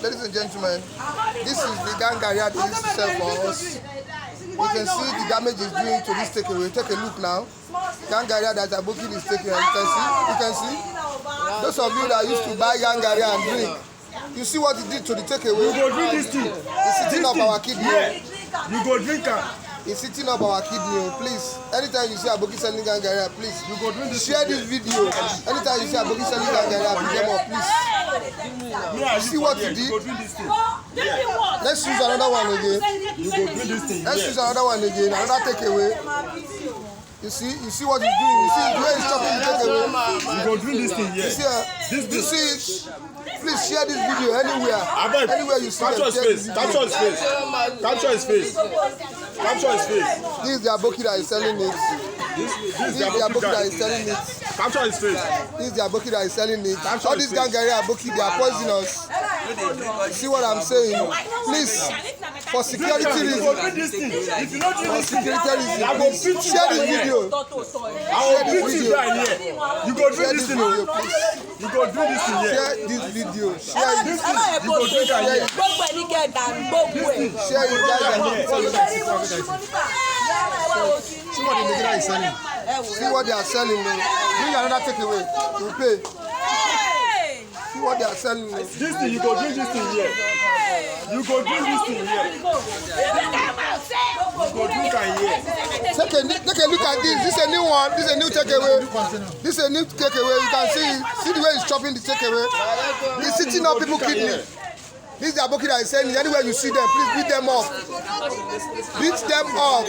Ladies and gentlemen, this is the gangaria they used to sell for us. You can see the damage it's doing to this takeaway. Take a look now. Gangaria that Aboki is taking, you can see. Those of you that used to buy gangaria and drink, you see what it did to the takeaway. You go drink this thing. It's sitting up our kidney. Yeah. You go drink it. It's sitting up our kidney. Please, anytime you see Aboki selling gangaria, please You go drink this. share this video. Anytime you see Aboki selling gangaria, pick them up, please. See what he did? You go drink this thing. Let's use another one again. You go drink this thing. Let's use another one again. Another takeaway. You see what he's doing. You see the way he's chopping the takeaway. You go drink this thing. You see, Yeah. you see it. Please share this video anywhere. Anywhere you see Capture it. his face. Capture his face. Capture his face. Capture his face. This is the Aboki that is selling it. This This is the Aboki that is selling it. Capture his face. This is the Aboki that is selling it. All these gangaria Aboki, they are poisonous. See what I'm saying? Please, for security reasons, Drink this thing. If you don't drink for this thing, security I will reasons, beat you share this down here. video. I will beat you down here. You go Share drink this this thing. video, please. You go drink this thing here. Share this video. Share it. You go drink it here. Share it, guys. See what the Nigeria is selling. See what they are selling. Bring another takeaway. You pay. See what they are selling. This thing, you go drink this thing here. You go drink this thing here. You go drink it here. Take a look at this. This is a new one. This is a new takeaway. This is a new takeaway. You can see the way he's chopping the takeaway. He's sitting up people's kidney. This is the Aboki that is selling. Anywhere you see them, please beat them up. Beat them up.